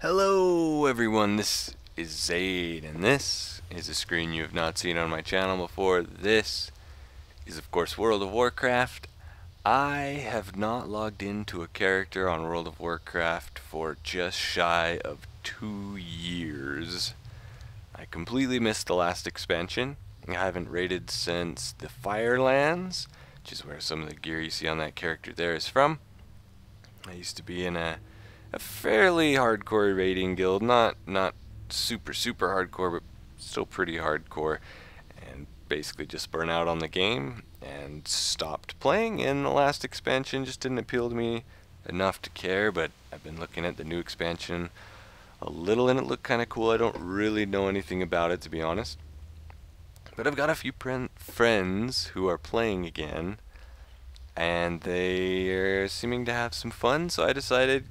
Hello everyone, this is Zade, and this is a screen you have not seen on my channel before. This is of course World of Warcraft. I have not logged into a character on World of Warcraft for just shy of 2 years. I completely missed the last expansion. I haven't raided since the Firelands, which is where some of the gear you see on that character there is from. I used to be in a fairly hardcore raiding guild, not super hardcore, but still pretty hardcore, and basically just burnt out on the game and stopped playing. And the last expansion just didn't appeal to me enough to care, but I've been looking at the new expansion a little and it looked kind of cool. I don't really know anything about it, to be honest, but I've got a few friends who are playing again and they are seeming to have some fun, so I decided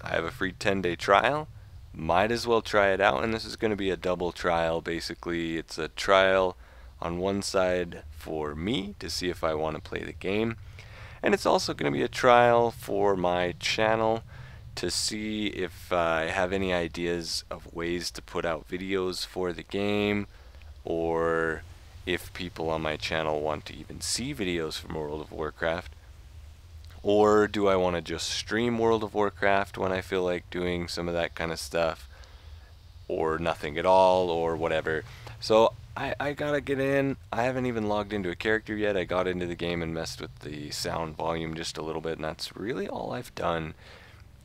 I have a free 10-day trial. Might as well try it out, and this is going to be a double trial. Basically, it's a trial on one side for me to see if I want to play the game, and it's also going to be a trial for my channel to see if I have any ideas of ways to put out videos for the game, or if people on my channel want to even see videos from World of Warcraft. Or do I want to just stream World of Warcraft when I feel like doing some of that kind of stuff? Or nothing at all, or whatever. So I gotta get in. I haven't even logged into a character yet. I got into the game and messed with the sound volume just a little bit, and that's really all I've done.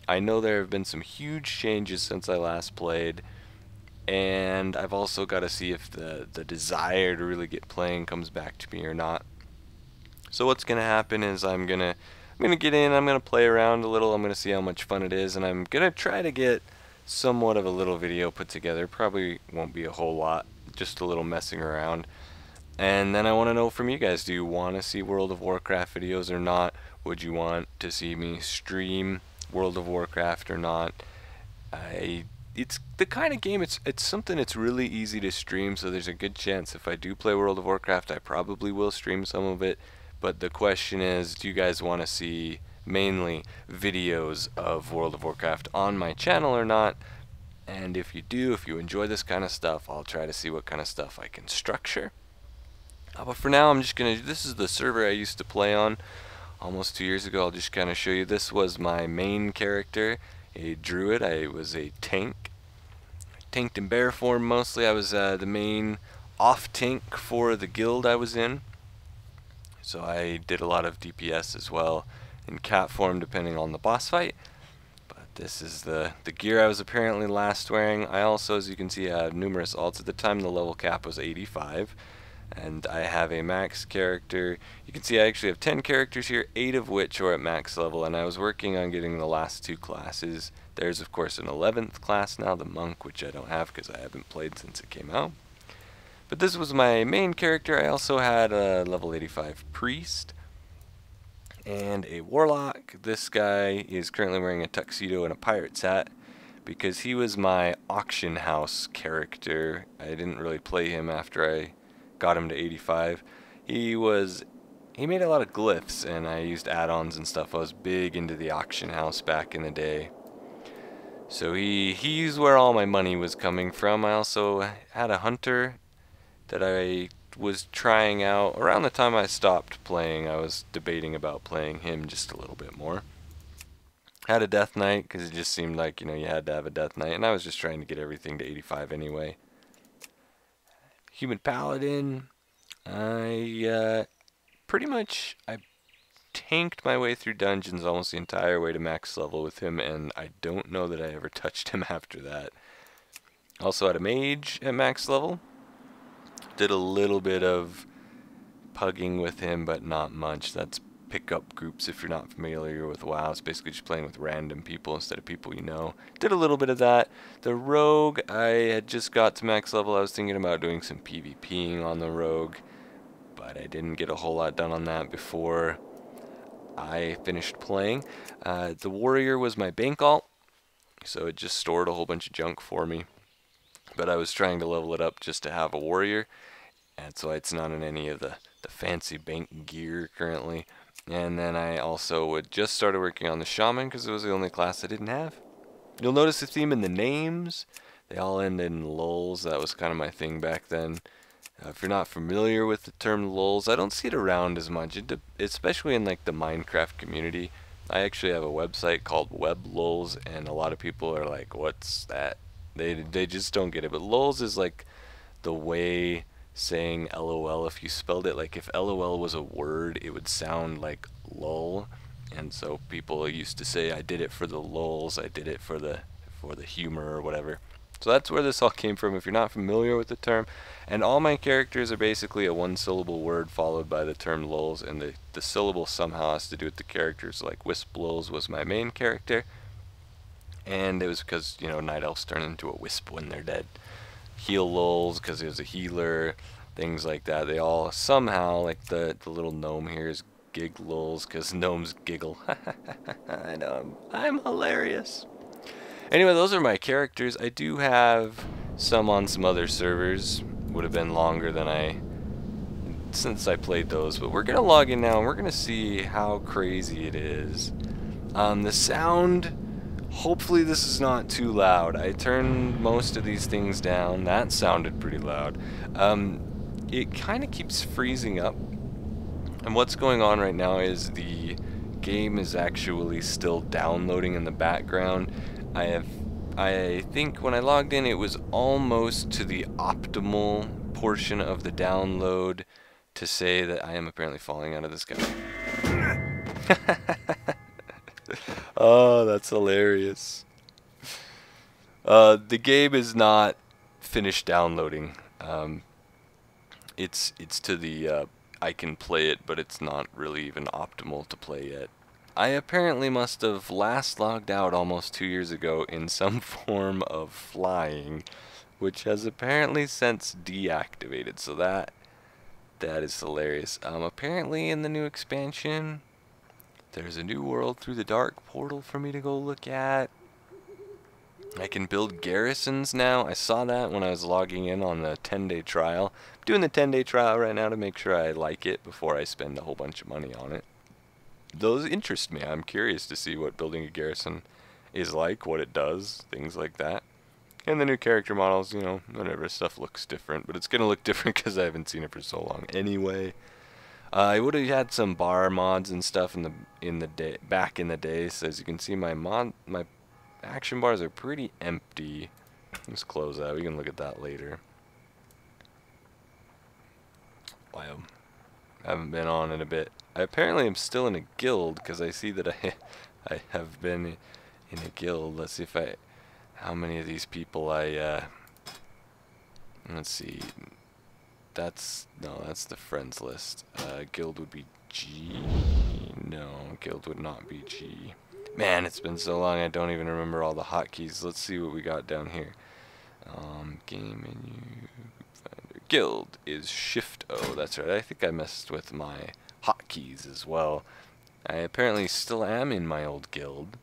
I know there have been some huge changes since I last played, and I've also got to see if the desire to really get playing comes back to me or not. So what's gonna happen is I'm gonna get in, I'm gonna play around a little, I'm gonna see how much fun it is, and I'm gonna try to get somewhat of a little video put together. Probably won't be a whole lot, just a little messing around. And then I want to know from you guys, do you want to see World of Warcraft videos or not? Would you want to see me stream World of Warcraft or not? It's the kind of game, it's something that's really easy to stream, so there's a good chance if I do play World of Warcraft, I probably will stream some of it. But the question is, do you guys want to see mainly videos of World of Warcraft on my channel or not? And if you do, if you enjoy this kind of stuff, I'll try to see what kind of stuff I can structure. But for now, I'm just going to, this is the server I used to play on almost 2 years ago. I'll just kind of show you. This was my main character, a druid. I was a tank. Tanked in bear form mostly. I was the main off tank for the guild I was in. So I did a lot of DPS as well in cat form depending on the boss fight. But this is the gear I was apparently last wearing. I also, as you can see, had numerous alts. At the time the level cap was 85. And I have a max character. You can see I actually have 10 characters here, 8 of which are at max level, and I was working on getting the last 2 classes. There's of course an 11th class now, the monk, which I don't have because I haven't played since it came out. But this was my main character. I also had a level 85 priest and a warlock. This guy is currently wearing a tuxedo and a pirate's hat because he was my auction house character. I didn't really play him after I got him to 85. He made a lot of glyphs, and I used add-ons and stuff. I was big into the auction house back in the day. So he's where all my money was coming from. I also had a hunter that I was trying out. Around the time I stopped playing, I was debating about playing him just a little bit more. Had a death knight because it just seemed like, you had to have a death knight, and I was just trying to get everything to 85 anyway. Human paladin. I tanked my way through dungeons almost the entire way to max level with him, and I don't know that I ever touched him after that. Also had a mage at max level. Did a little bit of pugging with him, but not much. That's pickup groups if you're not familiar with WoW. It's basically just playing with random people instead of people you know. Did a little bit of that. The rogue, I had just got to max level. I was thinking about doing some PvPing on the rogue, but I didn't get a whole lot done on that before I finished playing. The warrior was my bank alt, so it just stored a whole bunch of junk for me. But I was trying to level it up just to have a warrior, and so it's not in any of the fancy bank gear currently. And then I also just started working on the shaman because it was the only class I didn't have. You'll notice the theme in the names. They all end in lulz. That was kind of my thing back then. If you're not familiar with the term lulz, I don't see it around as much, especially in like the Minecraft community. I actually have a website called Web Lulz, and a lot of people are like, "What's that?" They just don't get it. But lulz is like the way saying LOL. If you spelled it like if LOL was a word, it would sound like lull. And so people used to say, "I did it for the lulz. I did it for the humor or whatever." So that's where this all came from, if you're not familiar with the term. And all my characters are basically a one-syllable word followed by the term lulz, and the syllable somehow has to do with the characters. Like Wisp Lulz was my main character, and it was because, you know, night elves turn into a wisp when they're dead. Heal Lulz because he was a healer, things like that. They all somehow, like the little gnome here is Gig Lulz because gnomes giggle. I know, I'm hilarious. Anyway, those are my characters. I do have some on some other servers. Would have been longer than since I played those, but we're gonna log in now and we're gonna see how crazy it is. The sound, hopefully this is not too loud. I turned most of these things down. That sounded pretty loud. It kind of keeps freezing up, and what's going on right now is the game is actually still downloading in the background. I think when I logged in it was almost to the optimal portion of the download to say that I am apparently falling out of the sky. Oh, that's hilarious. The game is not finished downloading. It's to the I can play it, but it's not really even optimal to play yet. I apparently must have last logged out almost 2 years ago in some form of flying, which has apparently since deactivated, so that is hilarious. Apparently in the new expansion, there's a new world through the dark portal for me to go look at. I can build garrisons now. I saw that when I was logging in on the 10-day trial. I'm doing the 10-day trial right now to make sure I like it before I spend a whole bunch of money on it. Those interest me. I'm curious to see what building a garrison is like, what it does, things like that. And the new character models, you know, whatever, stuff looks different, but it's going to look different because I haven't seen it for so long anyway. I would have had some bar mods and stuff back in the day, so as you can see my action bars are pretty empty. Let's close that. We can look at that later. Wow. I haven't been on in a bit. I apparently am still in a guild because I see that I have been in a guild. Let's see how many of these people let's see. No, that's the friends list. Guild would be G. No, guild would not be G. Man, it's been so long I don't even remember all the hotkeys. Let's see what we got down here. Game menu. Guild is Shift O. That's right. I think I messed with my hotkeys as well. I apparently still am in my old guild.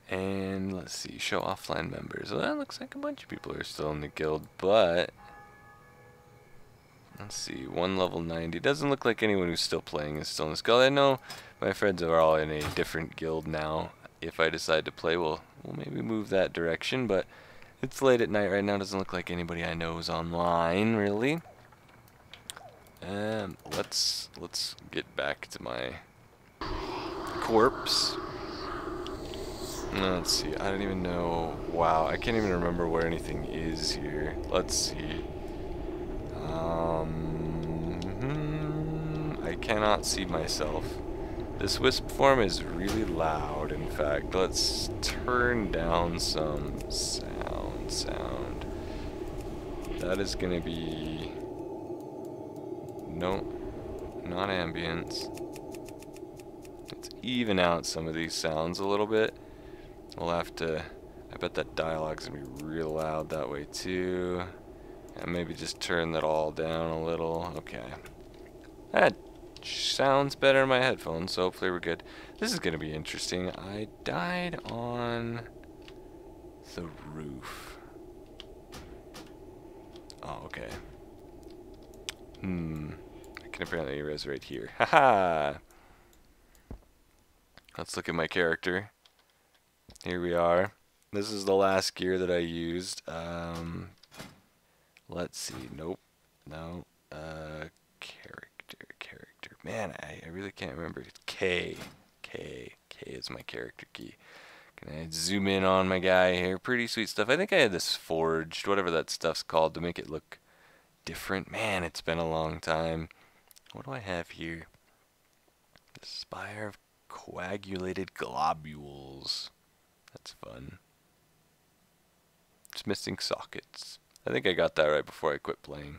And let's see, show offline members. Well, that looks like a bunch of people are still in the guild, but let's see, 1 level 90. Doesn't look like anyone who's still playing is still in this guild. I know my friends are all in a different guild now. If I decide to play, we'll maybe move that direction, but it's late at night right now. Doesn't look like anybody I know is online, really. Let's get back to my corpse. Let's see. I don't even know. Wow, I can't even remember where anything is here. Let's see. I cannot see myself. This wisp form is really loud. In fact, let's turn down some sound. That is gonna be no, not ambience. Let's even out some of these sounds a little bit. We'll have to. I bet that dialogue's gonna be real loud that way too. And maybe just turn that all down a little. Okay. That sounds better in my headphones, so hopefully we're good. This is gonna be interesting. I died on the roof. Oh, okay. I can apparently res right here. Haha! Let's look at my character. here we are. This is the last gear that I used. Let's see. Nope. No. Character. Man, I really can't remember. It's K is my character key. Can I zoom in on my guy here? Pretty sweet stuff. I think I had this forged, whatever that stuff's called, to make it look different. Man, it's been a long time. What do I have here? The Spire of Coagulated Globules. That's fun. It's missing sockets. I think I got that right before I quit playing.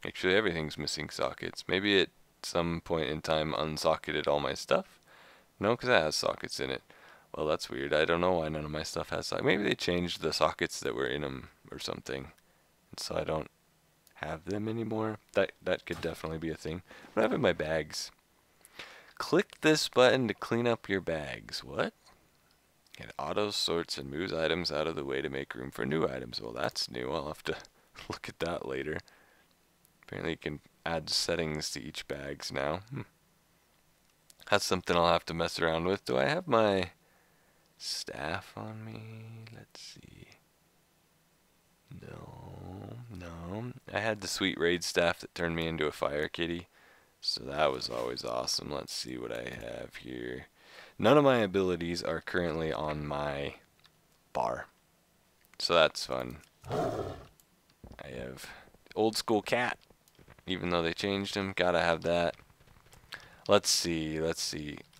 Actually, everything's missing sockets. Maybe at some point in time unsocketed all my stuff? No, because it has sockets in it. Well, that's weird. I don't know why none of my stuff has sockets. Maybe they changed the sockets that were in them or something. And so I don't have them anymore. That could definitely be a thing. What do I have in my bags? Click this button to clean up your bags. What? It auto sorts and moves items out of the way to make room for new items. Well, that's new. I'll have to look at that later. Apparently you can add settings to each bags now. That's something I'll have to mess around with. Do I have my staff on me? Let's see. No. I had the sweet raid staff that turned me into a fire kitty. So that was always awesome. Let's see what I have here. None of my abilities are currently on my bar. So that's fun. I have old school cat. Even though they changed him, gotta have that. Let's see.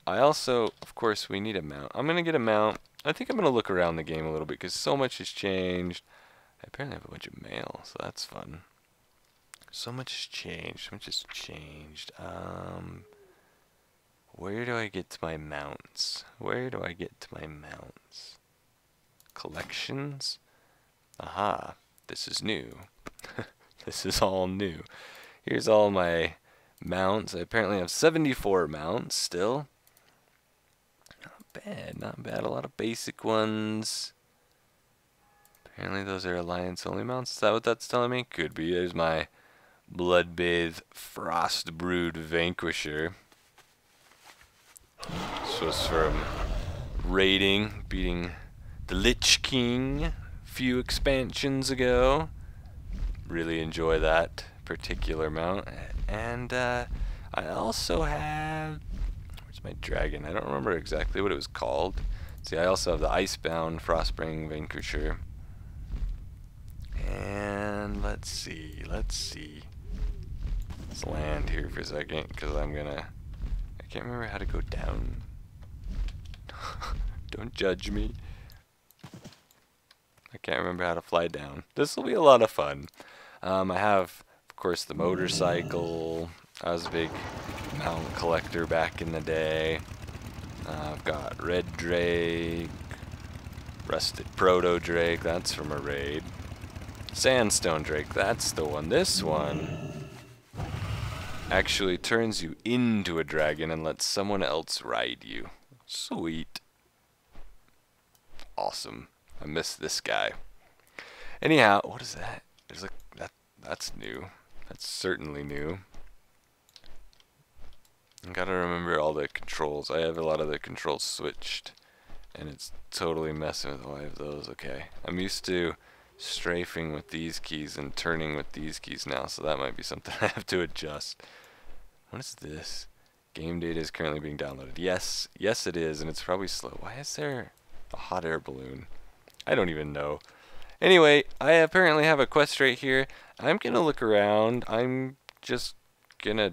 I also, of course, we need a mount. I'm gonna get a mount. I think I'm gonna look around the game a little bit because so much has changed. I apparently have a bunch of mail, so that's fun. So much has changed. Where do I get to my mounts? Collections? Aha. This is new. This is all new. Here's all my mounts. I apparently have 74 mounts still. Not bad. A lot of basic ones. Apparently those are Alliance only mounts. Is that what that's telling me? Could be. There's my Bloodbathe Frostbrood Vanquisher. This was from raiding, beating the Lich King a few expansions ago. Really enjoy that particular mount. And I also have, where's my dragon? I don't remember exactly what it was called. See, I also have the Icebound Frostbring Vanquisher. And let's see. Let's land here for a second because I can't remember how to go down. Don't judge me. I can't remember how to fly down. This will be a lot of fun. I have, of course, the motorcycle. I was a big mount collector back in the day. I've got Red Drake, Rusted Proto Drake, that's from a raid. Sandstone Drake, that's the one. This one actually turns you into a dragon and lets someone else ride you. Sweet. Awesome. I miss this guy. Anyhow, what is that? There's like that's new. That's certainly new. I gotta remember all the controls. I have a lot of the controls switched and it's totally messing with all of those. Okay. I'm used to strafing with these keys and turning with these keys now, so that might be something I have to adjust. What is this? Game data is currently being downloaded. Yes it is, and it's probably slow. Why is there a hot air balloon? I don't even know. Anyway, I apparently have a quest right here. I'm gonna look around. I'm just gonna,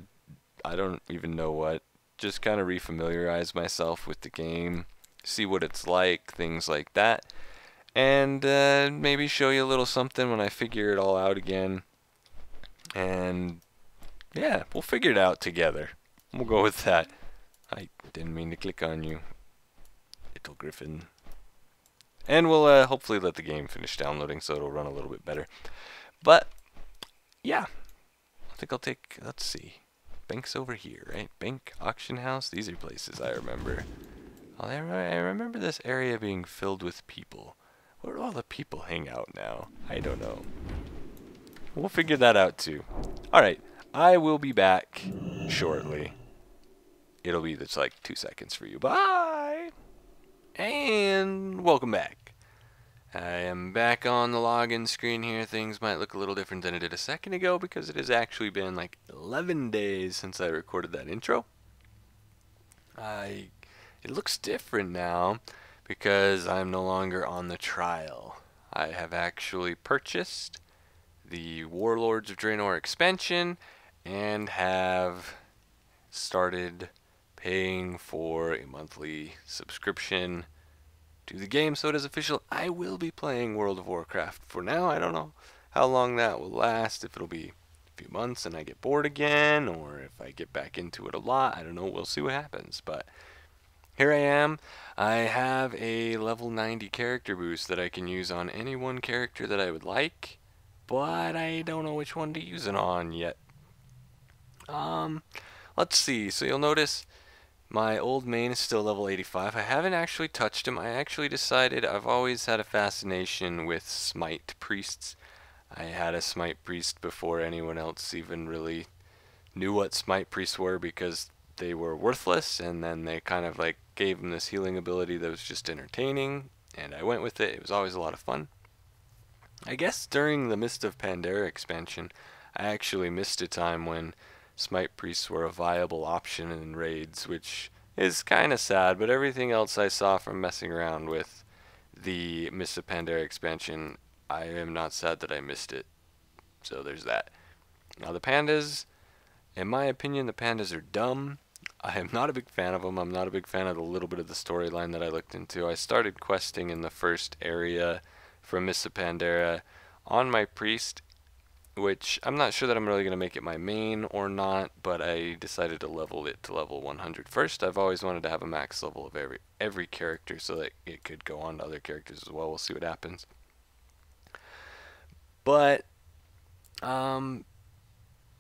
I don't even know what, just kind of refamiliarize myself with the game, see what it's like, things like that. And maybe show you a little something when I figure it all out again. And yeah, we'll figure it out together. We'll go with that. I didn't mean to click on you, little griffin. And we'll hopefully let the game finish downloading so it'll run a little bit better. But yeah, I think I'll take, let's see, Bank's over here, right? Bank, auction house, these are places I remember. I remember this area being filled with people. Where do all the people hang out now? I don't know. We'll figure that out too. Alright, I will be back shortly. It'll be just like 2 seconds for you. Bye! And welcome back. I am back on the login screen here. Things might look a little different than it did a second ago because it has actually been like 11 days since I recorded that intro. It looks different now because I'm no longer on the trial. I have actually purchased the Warlords of Draenor expansion and have started paying for a monthly subscription to the game, so it is official. I will be playing World of Warcraft for now. I don't know how long that will last, if it'll be a few months and I get bored again, or if I get back into it a lot. I don't know. We'll see what happens. But here I am. I have a level 90 character boost that I can use on any one character that I would like, but I don't know which one to use it on yet. Let's see. So you'll notice my old main is still level 85. I haven't actually touched him. I actually decided I've always had a fascination with smite priests. I had a smite priest before anyone else even really knew what smite priests were because they were worthless, and then they kind of like gave him this healing ability that was just entertaining, and I went with it. It was always a lot of fun. I guess during the Mist of Pandaria expansion, I actually missed a time when smite priests were a viable option in raids, which is kind of sad, but everything else I saw from messing around with the Mist of Pandaria expansion, I am not sad that I missed it. So there's that. Now the pandas, in my opinion, the pandas are dumb. I am not a big fan of them. I'm not a big fan of the little bit of the storyline that I looked into. I started questing in the first area from Mist of Pandaria on my priest, which I'm not sure that I'm really going to make it my main or not, but I decided to level it to level 100 first. I've always wanted to have a max level of every character so that it could go on to other characters as well. We'll see what happens. But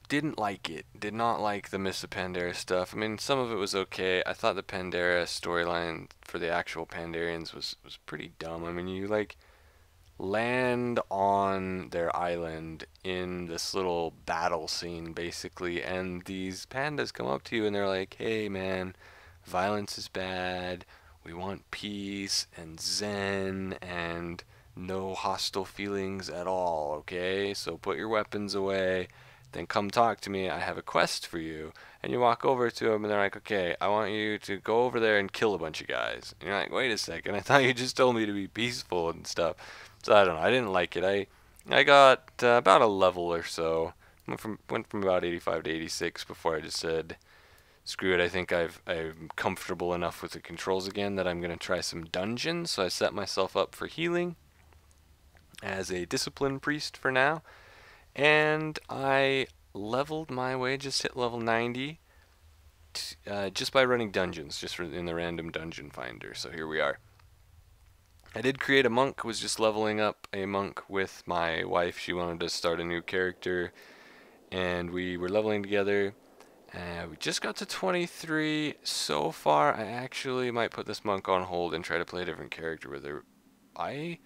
didn't like it. Did not like the Mist of Pandaria stuff. I mean, some of it was okay. I thought the Pandaria storyline for the actual Pandarians was pretty dumb. I mean, you like land on their island in this little battle scene basically, and these pandas come up to you and they're like, hey man, violence is bad, we want peace and zen and no hostile feelings at all, okay, so put your weapons away, then come talk to me, I have a quest for you. And you walk over to them and they're like, okay, I want you to go over there and kill a bunch of guys. And you're like, wait a second, I thought you just told me to be peaceful and stuff. So I don't know, I didn't like it. I got about a level or so. Went from about 85 to 86 before I just said, screw it, I think I'm comfortable enough with the controls again that I'm going to try some dungeons. So I set myself up for healing as a discipline priest for now. And I leveled my way, just hit level 90, just by running dungeons, just in the random dungeon finder. So here we are. I did create a monk, was just leveling up a monk with my wife. She wanted to start a new character, and we were leveling together. We just got to 23 so far. I actually might put this monk on hold and try to play a different character with her. I'm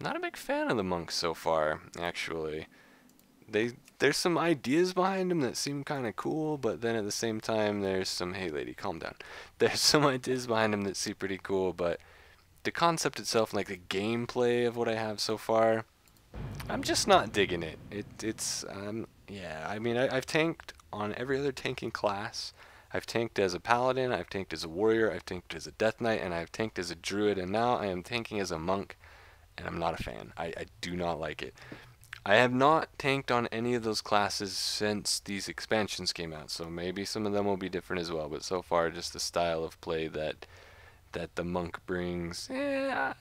not a big fan of the monks so far, actually. There's some ideas behind them that seem kind of cool, but then at the same time there's some, hey lady, calm down. There's some ideas behind them that seem pretty cool, but the concept itself, like the gameplay of what I have so far, I'm just not digging it. Yeah, I mean, I've tanked on every other tanking class. I've tanked as a paladin, I've tanked as a warrior, I've tanked as a death knight, and I've tanked as a druid, and now I am tanking as a monk, and I'm not a fan. I do not like it. I have not tanked on any of those classes since these expansions came out, so maybe some of them will be different as well, but so far just the style of play that the monk brings, I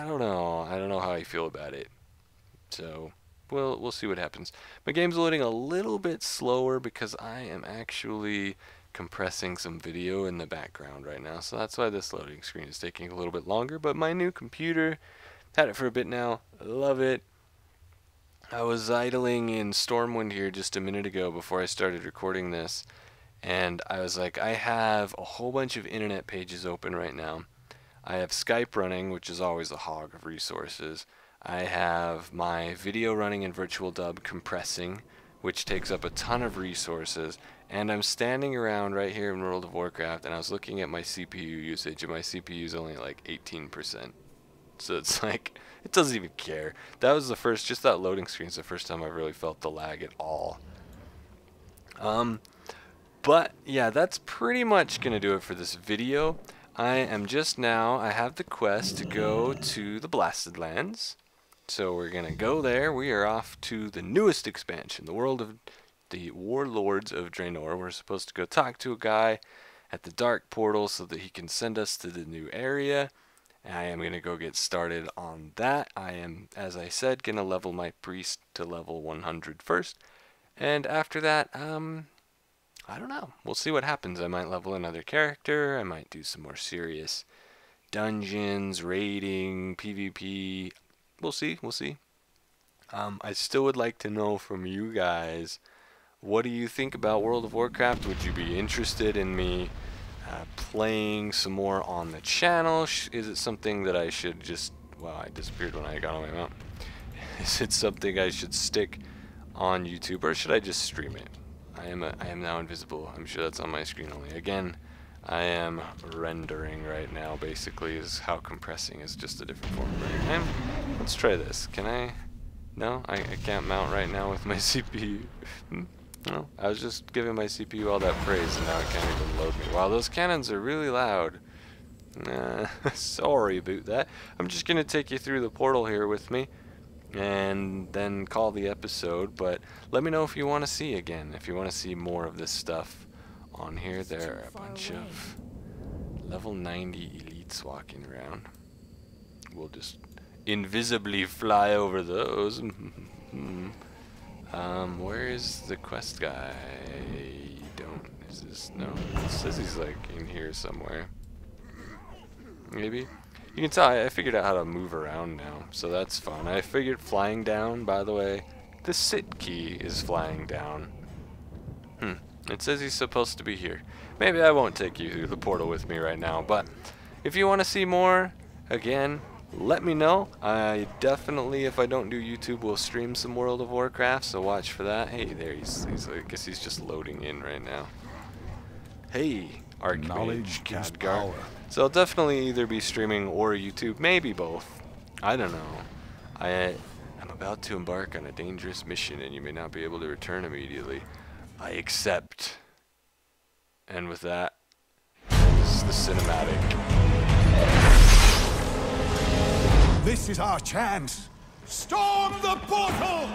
don't know. I don't know how I feel about it. So we'll see what happens. My game's loading a little bit slower because I am actually compressing some video in the background right now, so that's why this loading screen is taking a little bit longer. But my new computer, had it for a bit now, love it. I was idling in Stormwind here just a minute ago before I started recording this, and I was like, I have a whole bunch of internet pages open right now. I have Skype running, which is always a hog of resources. I have my video running in virtual dub compressing, which takes up a ton of resources, And I'm standing around right here in World of Warcraft, and I was looking at my CPU usage, and my CPU is only like 18%. So it's like, it doesn't even care. That was the first, just that loading screen is the first time I really felt the lag at all. But yeah, that's pretty much gonna do it for this video. I am just now, I have the quest to go to the Blasted Lands. So we're gonna go there. We are off to the newest expansion, the world of the Warlords of Draenor. We're supposed to go talk to a guy at the Dark Portal so that he can send us to the new area. I am going to go get started on that. I am, as I said, going to level my priest to level 100 first. And after that, I don't know. We'll see what happens. I might level another character. I might do some more serious dungeons, raiding, PvP. We'll see. We'll see. I still would like to know from you guys, what do you think about World of Warcraft? Would you be interested in me playing some more on the channel? Is it something that I should just... Wow, I disappeared when I got on my mount. Is it something I should stick on YouTube, or should I just stream it? I am now invisible. I'm sure that's on my screen only. Again, I am rendering right now, basically, is how compressing is just a different form of rendering. Let's try this. Can I... No, I can't mount right now with my CPU. No, I was just giving my CPU all that praise, and now it can't even load me. Wow, those cannons are really loud. Sorry about that. I'm just going to take you through the portal here with me, and then call the episode. But let me know if you want to see again, if you want to see more of this stuff on here. There are a bunch of level 90 elites walking around. We'll just invisibly fly over those. Where is the quest guy? Is this, no, it says he's like in here somewhere. Maybe? You can tell I figured out how to move around now, so that's fun. I figured flying down, by the way, the sit key is flying down. It says he's supposed to be here. Maybe I won't take you through the portal with me right now, but if you want to see more, again, let me know. I definitely, if I don't do YouTube, will stream some World of Warcraft, so watch for that. Hey, there he's I guess he's just loading in right now. Hey, Archmage Khadgar. So I'll definitely either be streaming or YouTube, maybe both. I don't know. I'm about to embark on a dangerous mission, and you may not be able to return immediately. I accept. And with that, this is the cinematic. This is our chance. Storm the portal!